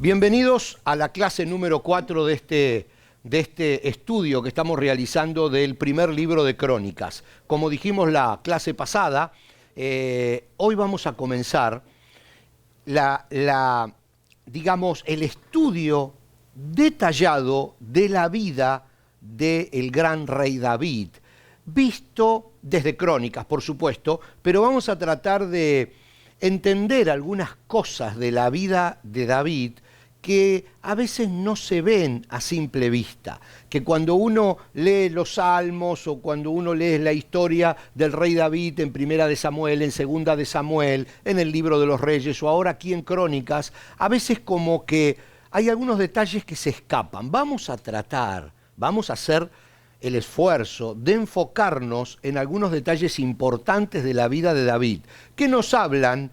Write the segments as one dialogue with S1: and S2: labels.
S1: Bienvenidos a la clase número 4 de este estudio que estamos realizando del primer libro de Crónicas. Como dijimos la clase pasada, hoy vamos a comenzar digamos, el estudio detallado de la vida del gran rey David, visto desde Crónicas, por supuesto, pero vamos a tratar de entender algunas cosas de la vida de David que a veces no se ven a simple vista, que cuando uno lee los Salmos o cuando uno lee la historia del rey David en Primera de Samuel, en Segunda de Samuel, en el Libro de los Reyes o ahora aquí en Crónicas, a veces como que hay algunos detalles que se escapan. Vamos a hacer el esfuerzo de enfocarnos en algunos detalles importantes de la vida de David, que nos hablan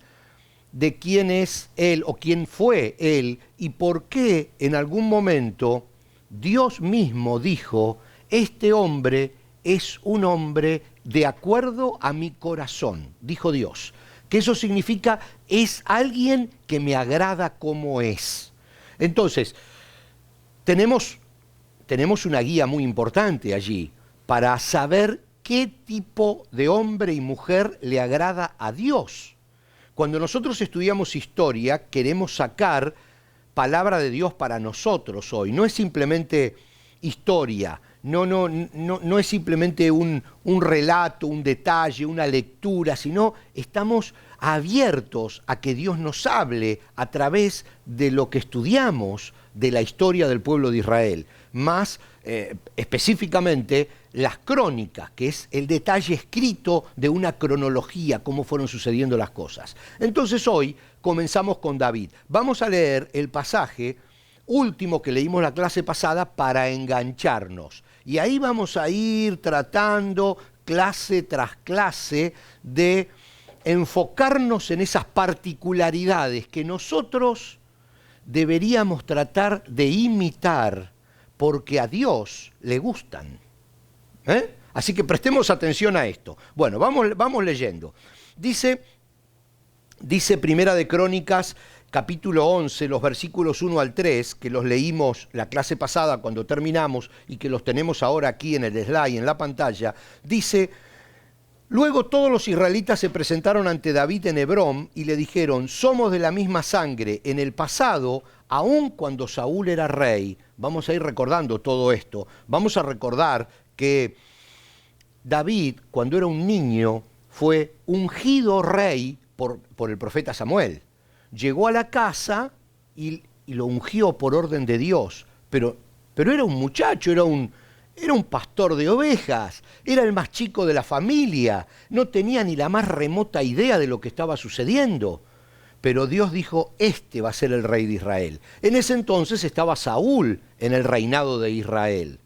S1: de quién es él o quién fue él y por qué en algún momento Dios mismo dijo: este hombre es un hombre de acuerdo a mi corazón, dijo Dios. Que eso significa, es alguien que me agrada como es. Entonces, tenemos una guía muy importante allí para saber qué tipo de hombre y mujer le agrada a Dios. Cuando nosotros estudiamos historia, queremos sacar palabra de Dios para nosotros hoy. No es simplemente historia, no es simplemente un relato, un detalle, una lectura, sino estamos abiertos a que Dios nos hable a través de lo que estudiamos de la historia del pueblo de Israel. Más específicamente las crónicas, que es el detalle escrito de una cronología, cómo fueron sucediendo las cosas. Entonces hoy comenzamos con David. Vamos a leer el pasaje último que leímos la clase pasada para engancharnos. Y ahí vamos a ir tratando clase tras clase de enfocarnos en esas particularidades que nosotros deberíamos tratar de imitar porque a Dios le gustan. Así que prestemos atención a esto. Bueno, vamos leyendo. Dice Primera de Crónicas, capítulo 11, los versículos 1 al 3, que los leímos la clase pasada cuando terminamos y que los tenemos ahora aquí en el slide, en la pantalla. Dice: luego todos los israelitas se presentaron ante David en Hebrón y le dijeron: somos de la misma sangre. En el pasado, aun cuando Saúl era rey, vamos a ir recordando todo esto, vamos a recordar que David, cuando era un niño, fue ungido rey por el profeta Samuel. Llegó a la casa y lo ungió por orden de Dios, pero era un muchacho, era un pastor de ovejas, era el más chico de la familia, no tenía ni la más remota idea de lo que estaba sucediendo. Pero Dios dijo: este va a ser el rey de Israel. En ese entonces estaba Saúl en el reinado de Israel.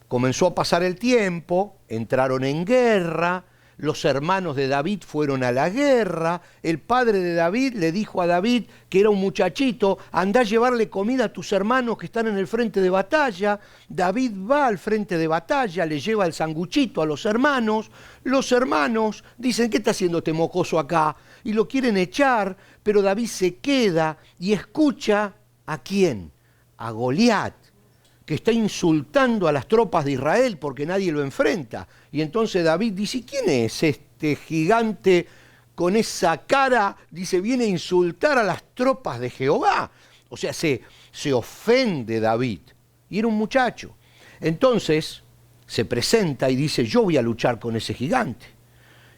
S1: Comenzó a pasar el tiempo, entraron en guerra, los hermanos de David fueron a la guerra, el padre de David le dijo a David, que era un muchachito: andá a llevarle comida a tus hermanos que están en el frente de batalla. David va al frente de batalla, le lleva el sanguchito a los hermanos dicen: ¿qué está haciendo este mocoso acá? Y lo quieren echar, pero David se queda y escucha ¿a quién? A Goliat, que está insultando a las tropas de Israel porque nadie lo enfrenta. Y entonces David dice: ¿quién es este gigante con esa cara? Dice: viene a insultar a las tropas de Jehová. O sea, se ofende David. Y era un muchacho. Entonces se presenta y dice: yo voy a luchar con ese gigante.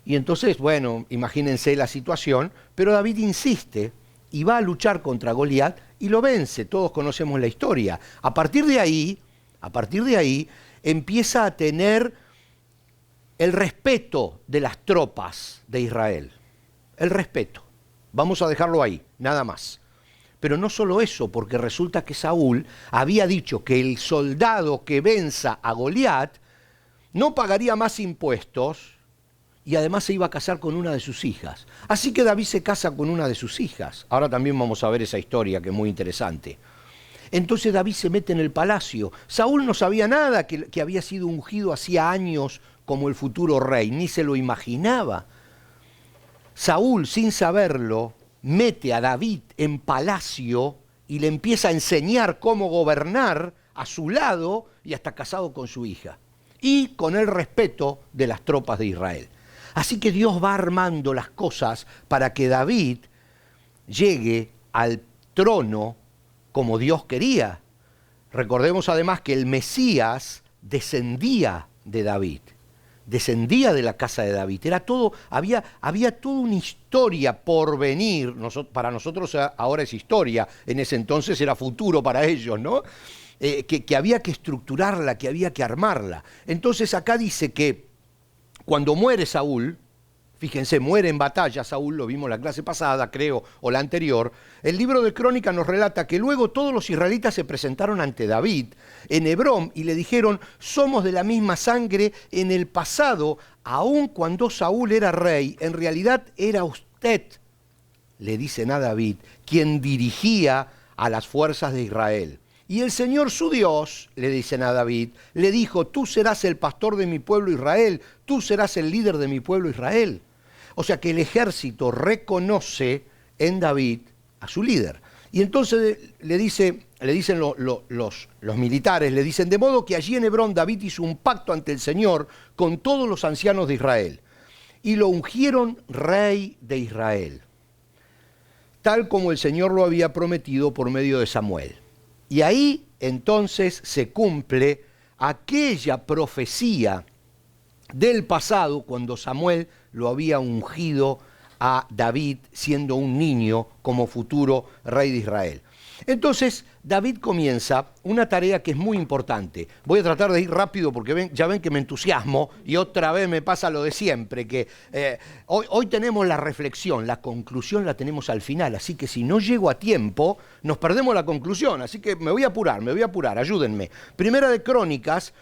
S1: Y entonces, bueno, imagínense la situación, pero David insiste y va a luchar contra Goliat y lo vence. Todos conocemos la historia. A partir de ahí, empieza a tener el respeto de las tropas de Israel. El respeto. Vamos a dejarlo ahí, nada más. Pero no solo eso, porque resulta que Saúl había dicho que el soldado que venza a Goliat no pagaría más impuestos y además se iba a casar con una de sus hijas. Así que David se casa con una de sus hijas. Ahora también vamos a ver esa historia, que es muy interesante. Entonces David se mete en el palacio. Saúl no sabía nada que había sido ungido hacía años como el futuro rey, ni se lo imaginaba. Saúl, sin saberlo, mete a David en palacio y le empieza a enseñar cómo gobernar a su lado y hasta casado con su hija. Y con el respeto de las tropas de Israel. Así que Dios va armando las cosas para que David llegue al trono como Dios quería. Recordemos además que el Mesías descendía de David, descendía de la casa de David. Era todo, había toda una historia por venir. Para nosotros ahora es historia, en ese entonces era futuro para ellos, ¿no? Que había que estructurarla, que había que armarla. Entonces acá dice que cuando muere Saúl, fíjense, muere en batalla Saúl, lo vimos la clase pasada, creo, o la anterior, el libro de Crónicas nos relata que luego todos los israelitas se presentaron ante David en Hebrón y le dijeron, somos de la misma sangre, en el pasado, aun cuando Saúl era rey, en realidad era usted, le dicen a David, quien dirigía a las fuerzas de Israel. Y el Señor su Dios, le dicen a David, le dijo, tú serás el pastor de mi pueblo Israel, tú serás el líder de mi pueblo Israel. O sea que el ejército reconoce en David a su líder. Y entonces le dicen los militares, le dicen, de modo que allí en Hebrón David hizo un pacto ante el Señor con todos los ancianos de Israel. Y lo ungieron rey de Israel, tal como el Señor lo había prometido por medio de Samuel. Y ahí entonces se cumple aquella profecía del pasado cuando Samuel lo había ungido a David siendo un niño como futuro rey de Israel. Entonces David comienza una tarea que es muy importante. Voy a tratar de ir rápido porque ya ven que me entusiasmo y otra vez me pasa lo de siempre, que hoy tenemos la reflexión, la conclusión la tenemos al final, así que si no llego a tiempo nos perdemos la conclusión, así que me voy a apurar, ayúdenme. Primera de Crónicas,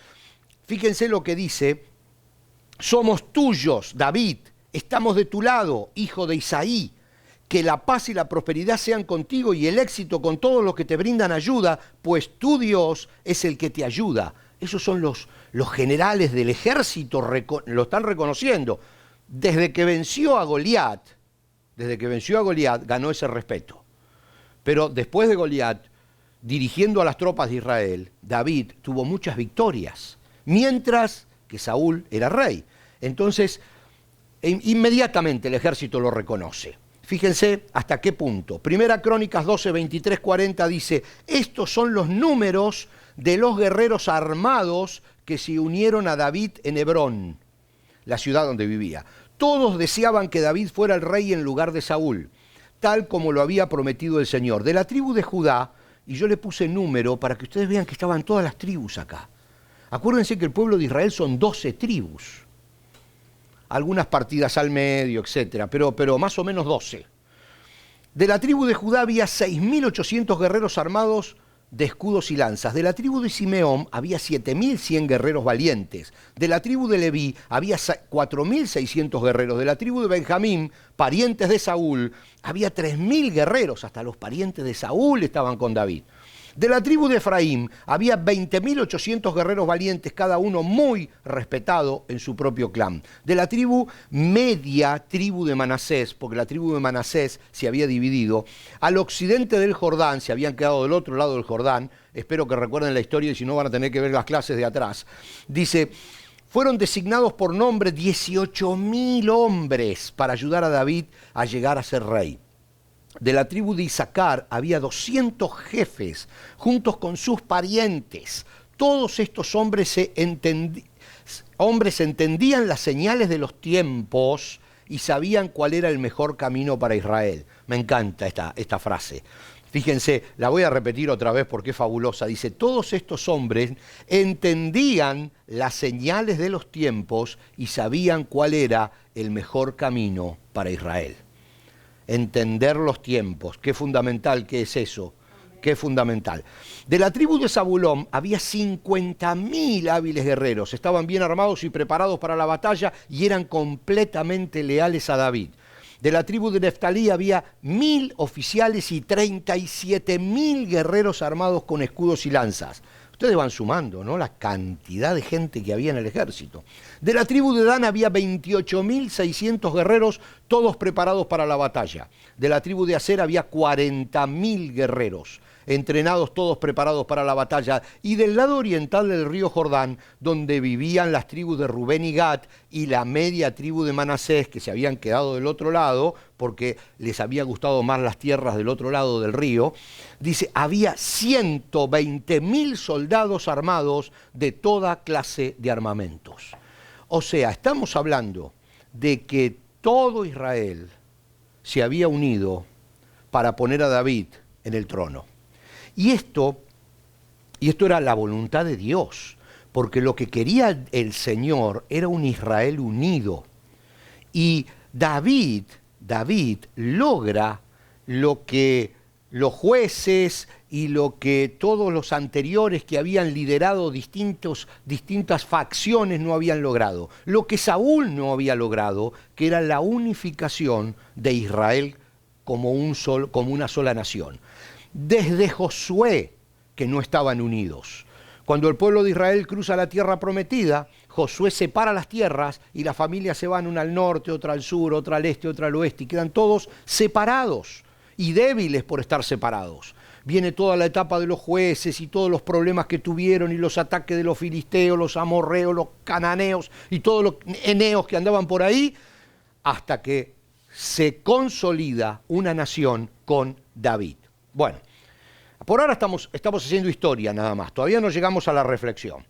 S1: fíjense lo que dice, somos tuyos, David, estamos de tu lado, hijo de Isaí. Que la paz y la prosperidad sean contigo y el éxito con todos los que te brindan ayuda, pues tu Dios es el que te ayuda. Esos son los generales del ejército, lo están reconociendo. Desde que venció a Goliat, ganó ese respeto. Pero después de Goliat, dirigiendo a las tropas de Israel, David tuvo muchas victorias, mientras que Saúl era rey. Entonces, inmediatamente el ejército lo reconoce. Fíjense hasta qué punto. Primera Crónicas 12, 23, 40 dice, estos son los números de los guerreros armados que se unieron a David en Hebrón, la ciudad donde vivía. Todos deseaban que David fuera el rey en lugar de Saúl, tal como lo había prometido el Señor. De la tribu de Judá, y yo le puse número para que ustedes vean que estaban todas las tribus acá. Acuérdense que el pueblo de Israel son 12 tribus. Algunas partidas al medio, etcétera, pero más o menos 12. De la tribu de Judá había 6.800 guerreros armados de escudos y lanzas. De la tribu de Simeón había 7.100 guerreros valientes. De la tribu de Leví había 4.600 guerreros. De la tribu de Benjamín, parientes de Saúl, había 3.000 guerreros. Hasta los parientes de Saúl estaban con David. De la tribu de Efraín había 20.800 guerreros valientes, cada uno muy respetado en su propio clan. De la media tribu de Manasés, porque la tribu de Manasés se había dividido, al occidente del Jordán, se habían quedado del otro lado del Jordán, espero que recuerden la historia y si no van a tener que ver las clases de atrás, dice, fueron designados por nombre 18.000 hombres para ayudar a David a llegar a ser rey. De la tribu de Isaacar había 200 jefes, juntos con sus parientes. Todos estos hombres entendían las señales de los tiempos y sabían cuál era el mejor camino para Israel. Me encanta esta frase. Fíjense, la voy a repetir otra vez porque es fabulosa. Dice, todos estos hombres entendían las señales de los tiempos y sabían cuál era el mejor camino para Israel. Entender los tiempos. Qué fundamental que es eso. Qué fundamental. De la tribu de Zabulón había 50.000 hábiles guerreros. Estaban bien armados y preparados para la batalla y eran completamente leales a David. De la tribu de Neftalí había 1.000 oficiales y 37.000 guerreros armados con escudos y lanzas. Ustedes van sumando, ¿no? La cantidad de gente que había en el ejército. De la tribu de Dan había 28.600 guerreros, todos preparados para la batalla. De la tribu de Aser había 40.000 guerreros. entrenados todos preparados para la batalla, y del lado oriental del río Jordán, donde vivían las tribus de Rubén y Gad y la media tribu de Manasés, que se habían quedado del otro lado, porque les había gustado más las tierras del otro lado del río, dice, había 120.000 soldados armados de toda clase de armamentos. O sea, estamos hablando de que todo Israel se había unido para poner a David en el trono. Y esto era la voluntad de Dios, porque lo que quería el Señor era un Israel unido. Y David logra lo que los jueces y lo que todos los anteriores que habían liderado distintas facciones no habían logrado. Lo que Saúl no había logrado, que era la unificación de Israel como una sola nación. Desde Josué, que no estaban unidos. Cuando el pueblo de Israel cruza la tierra prometida, Josué separa las tierras y las familias se van una al norte, otra al sur, otra al este, otra al oeste, y quedan todos separados y débiles por estar separados. Viene toda la etapa de los jueces y todos los problemas que tuvieron y los ataques de los filisteos, los amorreos, los cananeos y todos los eneos que andaban por ahí, hasta que se consolida una nación con David. Bueno, por ahora estamos haciendo historia nada más, todavía no llegamos a la reflexión.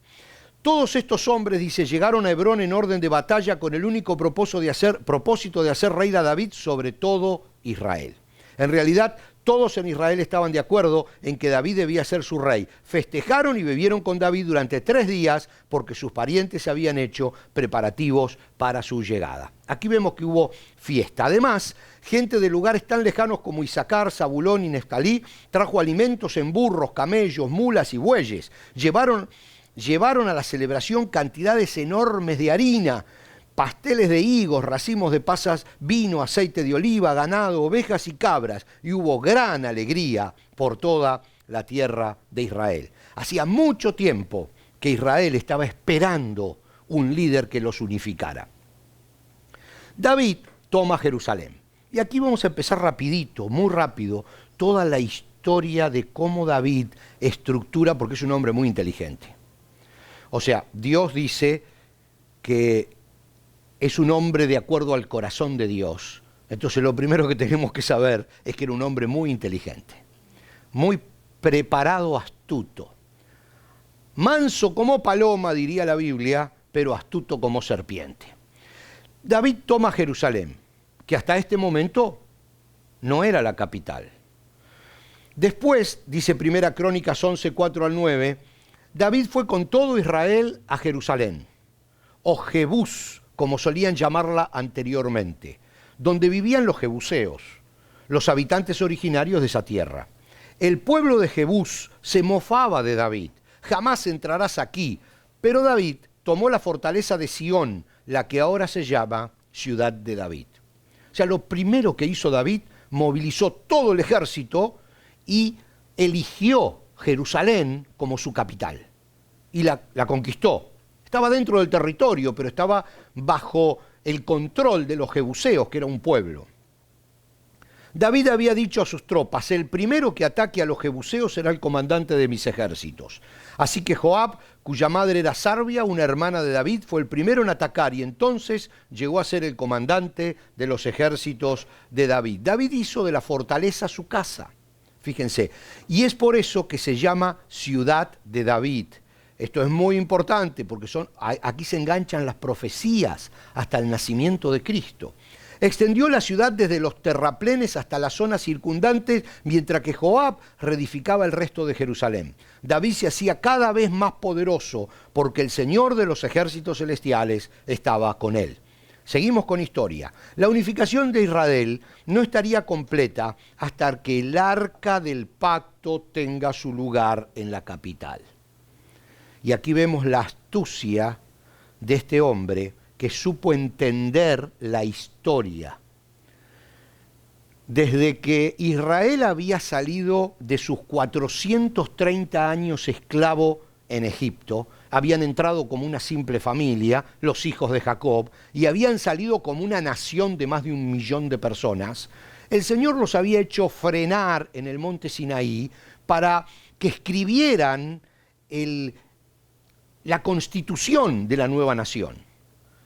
S1: Todos estos hombres, dice, llegaron a Hebrón en orden de batalla con el único propósito de hacer rey a David sobre todo Israel. En realidad, todos en Israel estaban de acuerdo en que David debía ser su rey. Festejaron y bebieron con David durante 3 días porque sus parientes habían hecho preparativos para su llegada. Aquí vemos que hubo fiesta. Además, gente de lugares tan lejanos como Isaacar, Zabulón y Neftalí trajo alimentos en burros, camellos, mulas y bueyes. Llevaron a la celebración cantidades enormes de harina, pasteles de higos, racimos de pasas, vino, aceite de oliva, ganado, ovejas y cabras, y hubo gran alegría por toda la tierra de Israel. Hacía mucho tiempo que Israel estaba esperando un líder que los unificara. David toma Jerusalén. Y aquí vamos a empezar rapidito, muy rápido, toda la historia de cómo David estructura, porque es un hombre muy inteligente. O sea, Dios dice que es un hombre de acuerdo al corazón de Dios. Entonces lo primero que tenemos que saber es que era un hombre muy inteligente, muy preparado, astuto. Manso como paloma, diría la Biblia, pero astuto como serpiente. David toma Jerusalén, que hasta este momento no era la capital. Después, dice 1 Crónicas 11, 4 al 9, David fue con todo Israel a Jerusalén, o Jebús, como solían llamarla anteriormente, donde vivían los jebuseos, los habitantes originarios de esa tierra. El pueblo de Jebús se mofaba de David. Jamás entrarás aquí. Pero David tomó la fortaleza de Sión, la que ahora se llama Ciudad de David. O sea, lo primero que hizo David, movilizó todo el ejército y eligió Jerusalén como su capital. Y la conquistó. Estaba dentro del territorio, pero estaba bajo el control de los jebuseos, que era un pueblo. David había dicho a sus tropas, el primero que ataque a los jebuseos será el comandante de mis ejércitos. Así que Joab, cuya madre era Sarbia, una hermana de David, fue el primero en atacar y entonces llegó a ser el comandante de los ejércitos de David. David hizo de la fortaleza su casa, fíjense, y es por eso que se llama Ciudad de David. Esto es muy importante porque aquí se enganchan las profecías hasta el nacimiento de Cristo. Extendió la ciudad desde los terraplenes hasta las zonas circundantes, mientras que Joab reedificaba el resto de Jerusalén. David se hacía cada vez más poderoso porque el Señor de los ejércitos celestiales estaba con él. Seguimos con historia. La unificación de Israel no estaría completa hasta que el arca del pacto tenga su lugar en la capital. Y aquí vemos la astucia de este hombre que supo entender la historia. Desde que Israel había salido de sus 430 años esclavo en Egipto, habían entrado como una simple familia, los hijos de Jacob, y habían salido como una nación de más de 1 millón de personas, el Señor los había hecho frenar en el monte Sinaí para que escribieran la constitución de la nueva nación,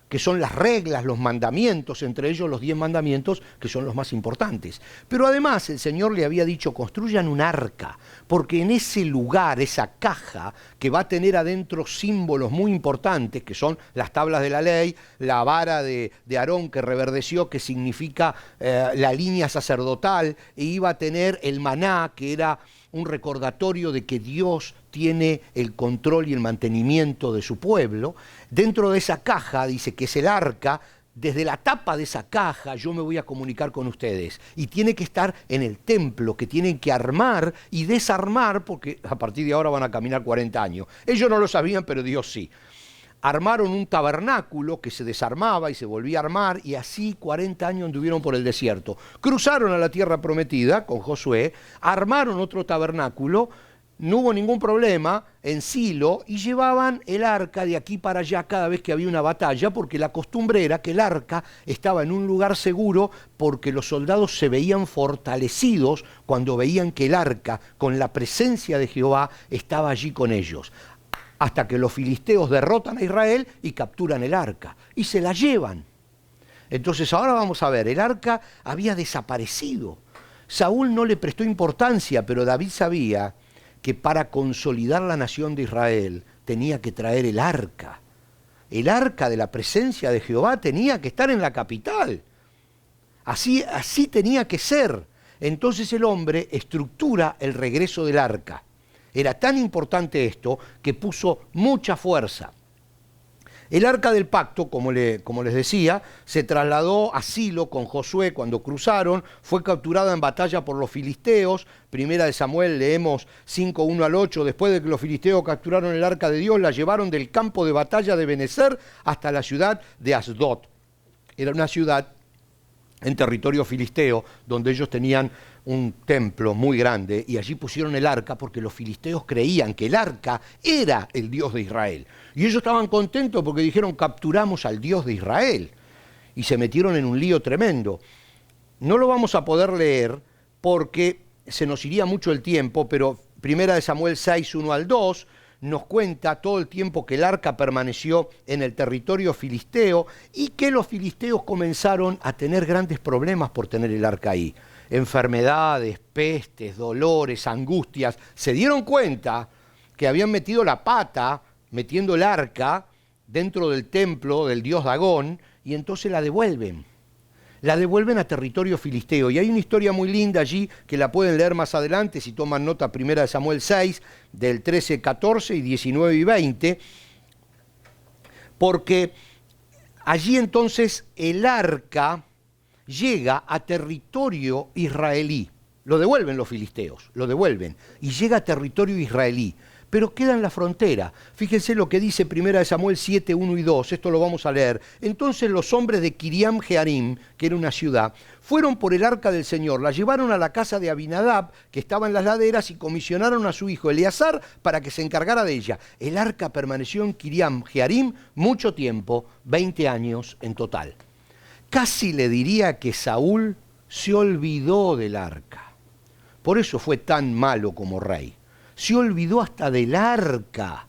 S1: que son las reglas, los mandamientos, entre ellos los 10 mandamientos, que son los más importantes. Pero además el Señor le había dicho, construyan un arca, porque en ese lugar, esa caja, que va a tener adentro símbolos muy importantes, que son las tablas de la ley, la vara de Aarón que reverdeció, que significa la línea sacerdotal, e iba a tener el maná, que era un recordatorio de que Dios tiene el control y el mantenimiento de su pueblo. Dentro de esa caja, dice que es el arca, desde la tapa de esa caja yo me voy a comunicar con ustedes. Y tiene que estar en el templo, que tienen que armar y desarmar, porque a partir de ahora van a caminar 40 años. Ellos no lo sabían, pero Dios sí. Armaron un tabernáculo que se desarmaba y se volvía a armar, y así 40 años anduvieron por el desierto. Cruzaron a la tierra prometida con Josué, armaron otro tabernáculo, no hubo ningún problema en Silo, y llevaban el arca de aquí para allá cada vez que había una batalla, porque la costumbre era que el arca estaba en un lugar seguro, porque los soldados se veían fortalecidos cuando veían que el arca, con la presencia de Jehová, estaba allí con ellos. Hasta que los filisteos derrotan a Israel y capturan el arca, y se la llevan. Entonces ahora vamos a ver, el arca había desaparecido. Saúl no le prestó importancia, pero David sabía que para consolidar la nación de Israel tenía que traer el arca. El arca de la presencia de Jehová tenía que estar en la capital. Así tenía que ser. Entonces el hombre estructura el regreso del arca. Era tan importante esto que puso mucha fuerza. El arca del pacto, como les decía, se trasladó a Silo con Josué cuando cruzaron, fue capturada en batalla por los filisteos. Primera de Samuel, leemos 5:1 al 8, después de que los filisteos capturaron el arca de Dios, la llevaron del campo de batalla de Benecer hasta la ciudad de Asdod. Era una ciudad en territorio filisteo, donde ellos tenían un templo muy grande, y allí pusieron el arca porque los filisteos creían que el arca era el Dios de Israel. Y ellos estaban contentos porque dijeron, capturamos al Dios de Israel. Y se metieron en un lío tremendo. No lo vamos a poder leer porque se nos iría mucho el tiempo, pero Primera de Samuel 6:1 al 2 nos cuenta todo el tiempo que el arca permaneció en el territorio filisteo y que los filisteos comenzaron a tener grandes problemas por tener el arca ahí. Enfermedades, pestes, dolores, angustias. Se dieron cuenta que habían metido la pata metiendo el arca dentro del templo del dios Dagón, y entonces la devuelven. La devuelven a territorio filisteo. Y hay una historia muy linda allí que la pueden leer más adelante si toman nota, Primera de Samuel 6, del 13, 14 y 19 y 20, porque allí entonces el arca llega a territorio israelí. Lo devuelven los filisteos, lo devuelven, y llega a territorio israelí, pero queda en la frontera. Fíjense lo que dice 1 Samuel 7, 1 y 2, esto lo vamos a leer. Entonces los hombres de Kiriam Jearim, que era una ciudad, fueron por el arca del Señor, la llevaron a la casa de Abinadab, que estaba en las laderas, y comisionaron a su hijo Eleazar para que se encargara de ella. El arca permaneció en Kiriam Jearim mucho tiempo, 20 años en total. Casi le diría que Saúl se olvidó del arca. Por eso fue tan malo como rey. Se olvidó hasta del arca.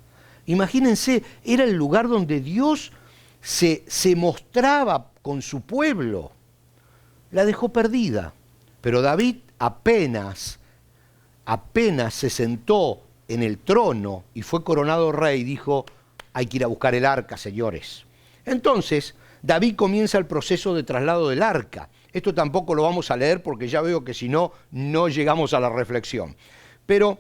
S1: Imagínense, era el lugar donde Dios se mostraba con su pueblo. La dejó perdida. Pero David apenas se sentó en el trono y fue coronado rey, dijo, hay que ir a buscar el arca, señores. Entonces, David comienza el proceso de traslado del arca. Esto tampoco lo vamos a leer porque ya veo que si no, no llegamos a la reflexión. Pero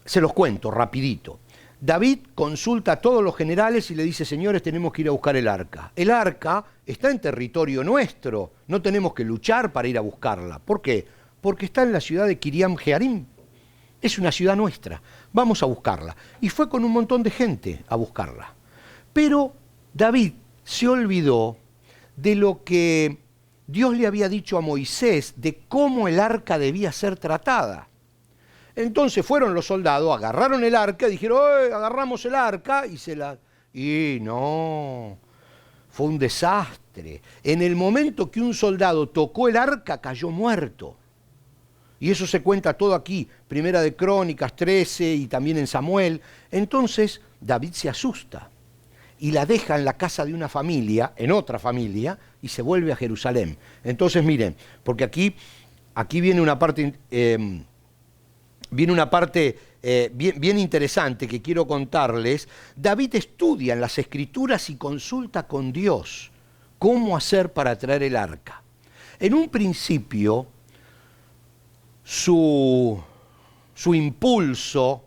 S1: se los cuento rapidito. David consulta a todos los generales y le dice, señores, tenemos que ir a buscar el arca. El arca está en territorio nuestro, no tenemos que luchar para ir a buscarla. ¿Por qué? Porque está en la ciudad de Kiriam Jearim. Es una ciudad nuestra, vamos a buscarla. Y fue con un montón de gente a buscarla. Pero David se olvidó de lo que Dios le había dicho a Moisés, de cómo el arca debía ser tratada. Entonces fueron los soldados, agarraron el arca, dijeron, agarramos el arca, y no, fue un desastre. En el momento que un soldado tocó el arca, cayó muerto. Y eso se cuenta todo aquí, Primera de Crónicas 13 y también en Samuel. Entonces David se asusta y la deja en la casa de una familia, en otra familia, y se vuelve a Jerusalén. Entonces miren, porque aquí viene una parte, bien interesante que quiero contarles. David estudia en las Escrituras y consulta con Dios cómo hacer para traer el arca. En un principio, su impulso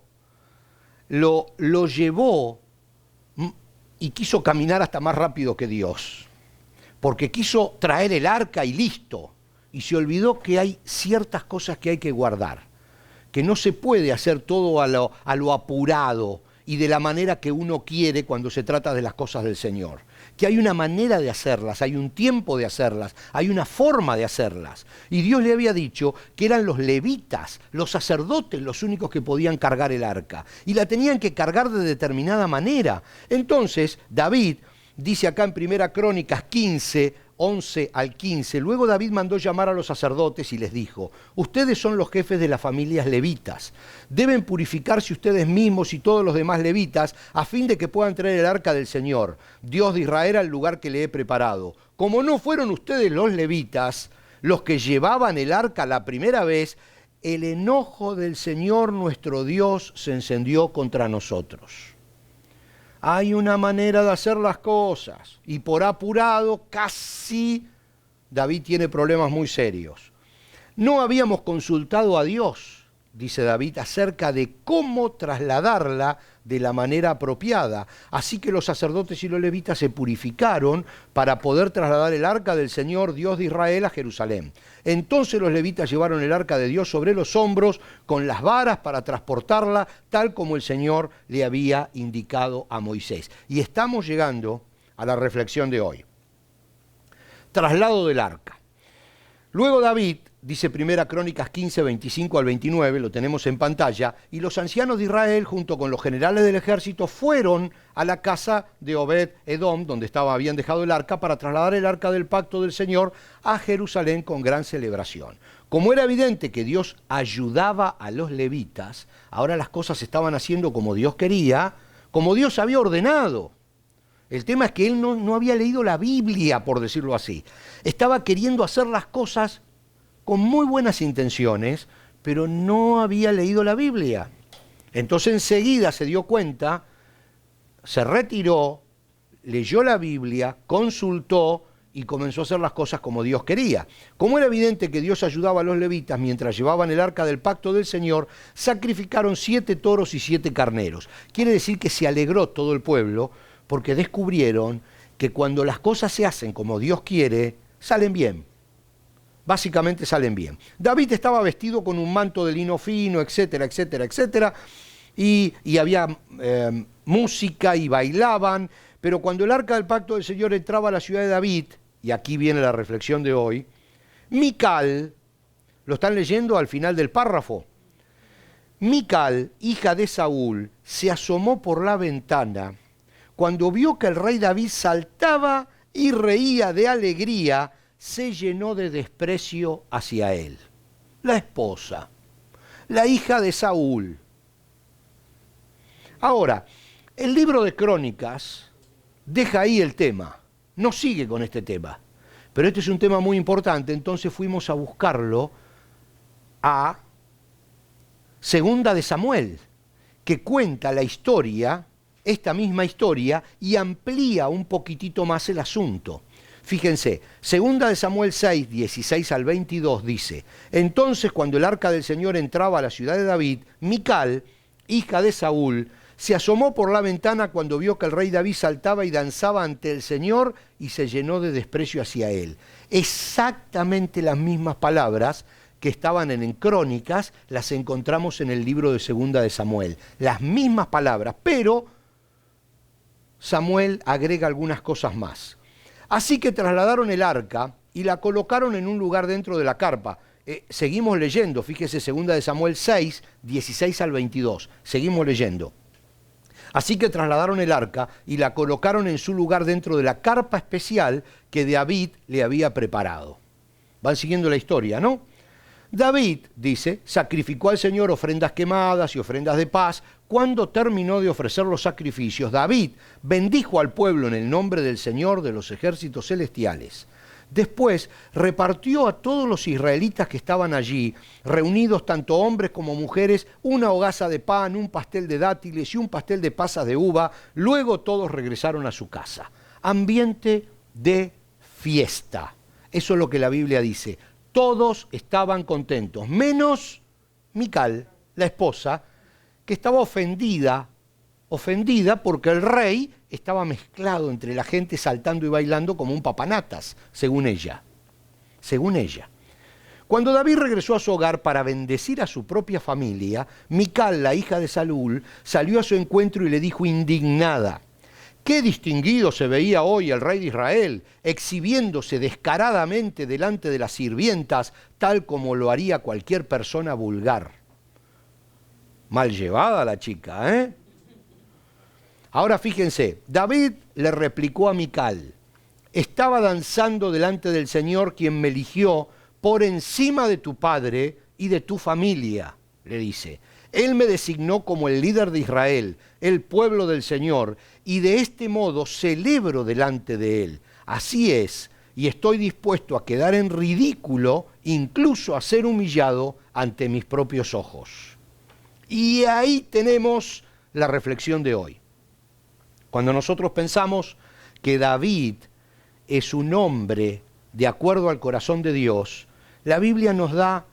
S1: lo llevó y quiso caminar hasta más rápido que Dios, porque quiso traer el arca y listo, y se olvidó que hay ciertas cosas que hay que guardar, que no se puede hacer todo a lo apurado y de la manera que uno quiere cuando se trata de las cosas del Señor. Que hay una manera de hacerlas, hay un tiempo de hacerlas, hay una forma de hacerlas. Y Dios le había dicho que eran los levitas, los sacerdotes, los únicos que podían cargar el arca. Y la tenían que cargar de determinada manera. Entonces, David dice acá en Primera Crónicas 15, 11 al 15, luego David mandó llamar a los sacerdotes y les dijo: ustedes son los jefes de las familias levitas, deben purificarse ustedes mismos y todos los demás levitas a fin de que puedan traer el arca del Señor, Dios de Israel, al lugar que le he preparado. Como no fueron ustedes los levitas los que llevaban el arca la primera vez, el enojo del Señor nuestro Dios se encendió contra nosotros. Hay una manera de hacer las cosas y por apurado casi David tiene problemas muy serios. No habíamos consultado a Dios, dice David, acerca de cómo trasladarla de la manera apropiada. Así que los sacerdotes y los levitas se purificaron para poder trasladar el arca del Señor, Dios de Israel, a Jerusalén. Entonces los levitas llevaron el arca de Dios sobre los hombros con las varas para transportarla, tal como el Señor le había indicado a Moisés. Y estamos llegando a la reflexión de hoy. Traslado del arca. Luego David, dice Primera Crónicas 15, 25 al 29, lo tenemos en pantalla, y los ancianos de Israel, junto con los generales del ejército, fueron a la casa de Obed-Edom, donde habían dejado el arca, para trasladar el arca del pacto del Señor a Jerusalén con gran celebración. Como era evidente que Dios ayudaba a los levitas, ahora las cosas se estaban haciendo como Dios quería, como Dios había ordenado. El tema es que él no había leído la Biblia, por decirlo así. Estaba queriendo hacer las cosas con muy buenas intenciones, pero no había leído la Biblia. Entonces enseguida se dio cuenta, se retiró, leyó la Biblia, consultó y comenzó a hacer las cosas como Dios quería. Como era evidente que Dios ayudaba a los levitas mientras llevaban el arca del pacto del Señor, sacrificaron 7 toros y 7 carneros. Quiere decir que se alegró todo el pueblo, porque descubrieron que cuando las cosas se hacen como Dios quiere, salen bien. Básicamente salen bien. David estaba vestido con un manto de lino fino, etcétera, etcétera, etcétera, y había música y bailaban, pero cuando el arca del pacto del Señor entraba a la ciudad de David, y aquí viene la reflexión de hoy, Mical, lo están leyendo al final del párrafo, Mical, hija de Saúl, se asomó por la ventana cuando vio que el rey David saltaba y reía de alegría, se llenó de desprecio hacia él. La esposa, la hija de Saúl. Ahora, el libro de Crónicas deja ahí el tema, no sigue con este tema, pero este es un tema muy importante, entonces fuimos a buscarlo a Segunda de Samuel, que cuenta la historia, esta misma historia, y amplía un poquitito más el asunto. Fíjense, Segunda de Samuel 6, 16 al 22 dice: entonces cuando el arca del Señor entraba a la ciudad de David, Mical, hija de Saúl, se asomó por la ventana cuando vio que el rey David saltaba y danzaba ante el Señor y se llenó de desprecio hacia él. Exactamente las mismas palabras que estaban en Crónicas las encontramos en el libro de Segunda de Samuel. Las mismas palabras, pero Samuel agrega algunas cosas más. Así que trasladaron el arca y la colocaron en un lugar dentro de la carpa. Seguimos leyendo, fíjese, Segunda de Samuel 6, 16 al 22. Seguimos leyendo. Así que trasladaron el arca y la colocaron en su lugar dentro de la carpa especial que David le había preparado. Van siguiendo la historia, ¿no? David, dice, sacrificó al Señor ofrendas quemadas y ofrendas de paz. Cuando terminó de ofrecer los sacrificios, David bendijo al pueblo en el nombre del Señor de los ejércitos celestiales. Después repartió a todos los israelitas que estaban allí, reunidos tanto hombres como mujeres, una hogaza de pan, un pastel de dátiles y un pastel de pasas de uva. Luego todos regresaron a su casa. Ambiente de fiesta. Eso es lo que la Biblia dice. Todos estaban contentos, menos Mical, la esposa, que estaba ofendida porque el rey estaba mezclado entre la gente saltando y bailando como un papanatas, según ella. Cuando David regresó a su hogar para bendecir a su propia familia, Mical, la hija de Saúl, salió a su encuentro y le dijo indignada: «Qué distinguido se veía hoy el rey de Israel, exhibiéndose descaradamente delante de las sirvientas, tal como lo haría cualquier persona vulgar». Mal llevada la chica, ¿eh? Ahora fíjense, David le replicó a Mical: «Estaba danzando delante del Señor, quien me eligió por encima de tu padre y de tu familia», le dice. «Él me designó como el líder de Israel, el pueblo del Señor, y de este modo celebro delante de él. Así es, y estoy dispuesto a quedar en ridículo, incluso a ser humillado ante mis propios ojos». Y ahí tenemos la reflexión de hoy. Cuando nosotros pensamos que David es un hombre de acuerdo al corazón de Dios, la Biblia nos da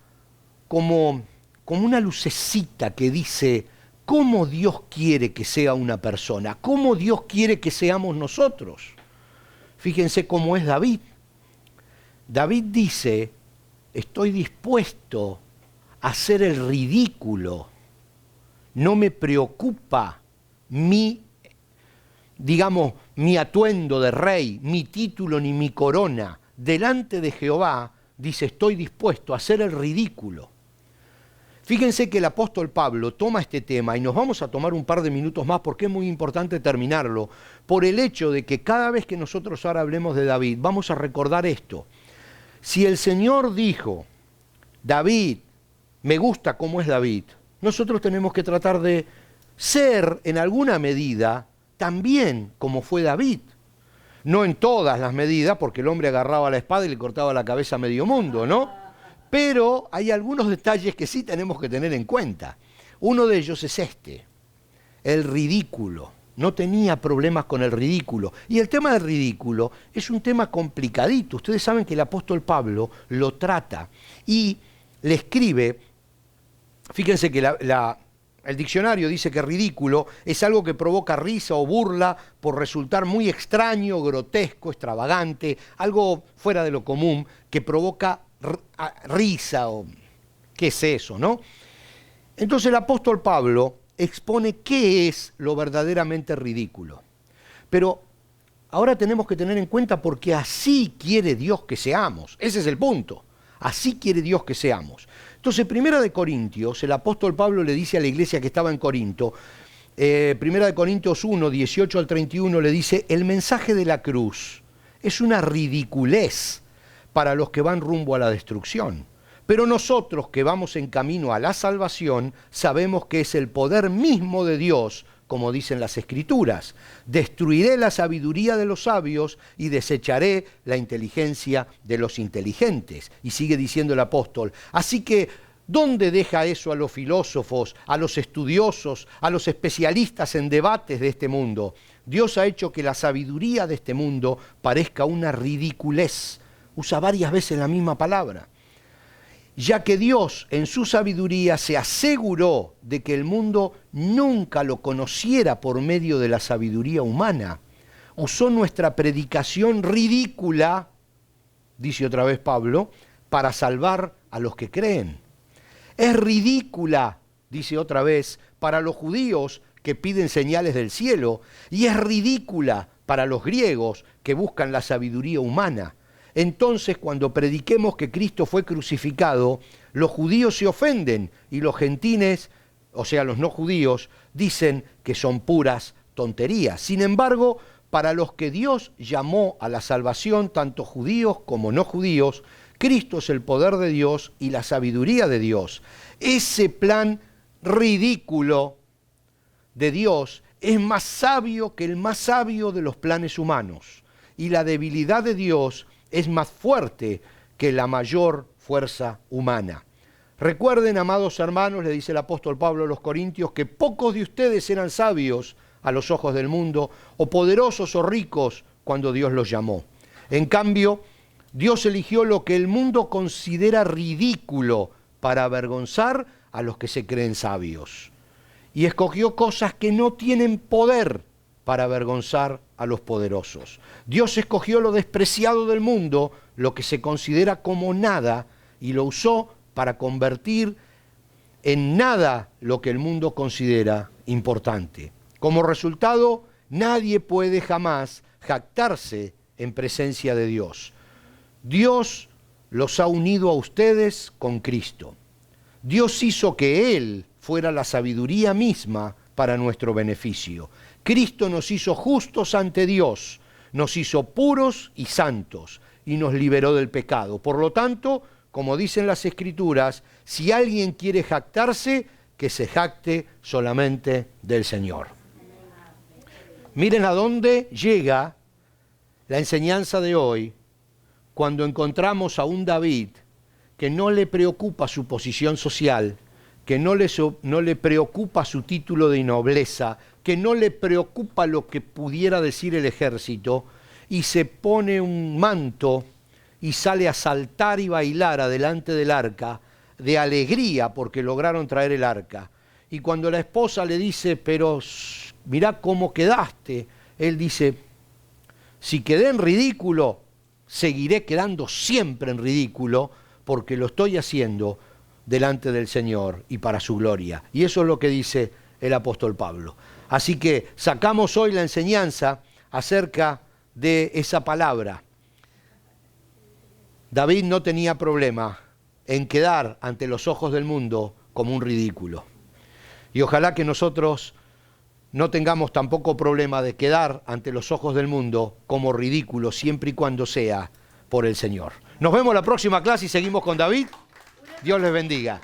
S1: como una lucecita que dice cómo Dios quiere que sea una persona, cómo Dios quiere que seamos nosotros. Fíjense cómo es David. David dice: «Estoy dispuesto a hacer el ridículo. No me preocupa mi atuendo de rey, mi título ni mi corona. Delante de Jehová», dice, «estoy dispuesto a hacer el ridículo». Fíjense que el apóstol Pablo toma este tema, y nos vamos a tomar un par de minutos más porque es muy importante terminarlo, por el hecho de que cada vez que nosotros ahora hablemos de David, vamos a recordar esto. Si el Señor dijo: «David, me gusta cómo es David», nosotros tenemos que tratar de ser, en alguna medida, también como fue David. No en todas las medidas, porque el hombre agarraba la espada y le cortaba la cabeza a medio mundo, ¿no? Pero hay algunos detalles que sí tenemos que tener en cuenta. Uno de ellos es este: el ridículo. No tenía problemas con el ridículo. Y el tema del ridículo es un tema complicadito. Ustedes saben que el apóstol Pablo lo trata y le escribe. Fíjense que el diccionario dice que ridículo es algo que provoca risa o burla por resultar muy extraño, grotesco, extravagante, algo fuera de lo común que provoca risa o qué es eso, ¿no? Entonces el apóstol Pablo expone qué es lo verdaderamente ridículo. Pero ahora tenemos que tener en cuenta porque así quiere Dios que seamos. Ese es el punto. Así quiere Dios que seamos. Entonces, Primera de Corintios, el apóstol Pablo le dice a la iglesia que estaba en Corinto, Primera de Corintios 1, 18 al 31, le dice: «El mensaje de la cruz es una ridiculez para los que van rumbo a la destrucción. Pero nosotros que vamos en camino a la salvación, sabemos que es el poder mismo de Dios, como dicen las Escrituras. Destruiré la sabiduría de los sabios y desecharé la inteligencia de los inteligentes». Y sigue diciendo el apóstol. Así que, ¿dónde deja eso a los filósofos, a los estudiosos, a los especialistas en debates de este mundo? Dios ha hecho que la sabiduría de este mundo parezca una ridiculez. Usa varias veces la misma palabra. Ya que Dios en su sabiduría se aseguró de que el mundo nunca lo conociera por medio de la sabiduría humana, usó nuestra predicación ridícula, dice otra vez Pablo, para salvar a los que creen. Es ridícula, dice otra vez, para los judíos que piden señales del cielo, y es ridícula para los griegos que buscan la sabiduría humana. Entonces, cuando prediquemos que Cristo fue crucificado, los judíos se ofenden y los gentiles, o sea, los no judíos, dicen que son puras tonterías. Sin embargo, para los que Dios llamó a la salvación, tanto judíos como no judíos, Cristo es el poder de Dios y la sabiduría de Dios. Ese plan ridículo de Dios es más sabio que el más sabio de los planes humanos. Y la debilidad de Dios es más fuerte que la mayor fuerza humana. Recuerden, amados hermanos, le dice el apóstol Pablo a los Corintios, que pocos de ustedes eran sabios a los ojos del mundo, o poderosos o ricos cuando Dios los llamó. En cambio, Dios eligió lo que el mundo considera ridículo para avergonzar a los que se creen sabios. Y escogió cosas que no tienen poder para avergonzar a los poderosos. Dios escogió lo despreciado del mundo, lo que se considera como nada, y lo usó para convertir en nada lo que el mundo considera importante. Como resultado, nadie puede jamás jactarse en presencia de Dios. Dios los ha unido a ustedes con Cristo. Dios hizo que Él fuera la sabiduría misma para nuestro beneficio. Cristo nos hizo justos ante Dios, nos hizo puros y santos y nos liberó del pecado. Por lo tanto, como dicen las Escrituras, si alguien quiere jactarse, que se jacte solamente del Señor. Miren a dónde llega la enseñanza de hoy cuando encontramos a un David que no le preocupa su posición social, que no le preocupa su título de nobleza, que no le preocupa lo que pudiera decir el ejército, y se pone un manto y sale a saltar y bailar adelante del arca de alegría porque lograron traer el arca. Y cuando la esposa le dice, pero mirá cómo quedaste, él dice, si quedé en ridículo, seguiré quedando siempre en ridículo porque lo estoy haciendo delante del Señor y para su gloria. Y eso es lo que dice el apóstol Pablo. Así que sacamos hoy la enseñanza acerca de esa palabra. David no tenía problema en quedar ante los ojos del mundo como un ridículo. Y ojalá que nosotros no tengamos tampoco problema de quedar ante los ojos del mundo como ridículo, siempre y cuando sea por el Señor. Nos vemos la próxima clase y seguimos con David. Dios les bendiga.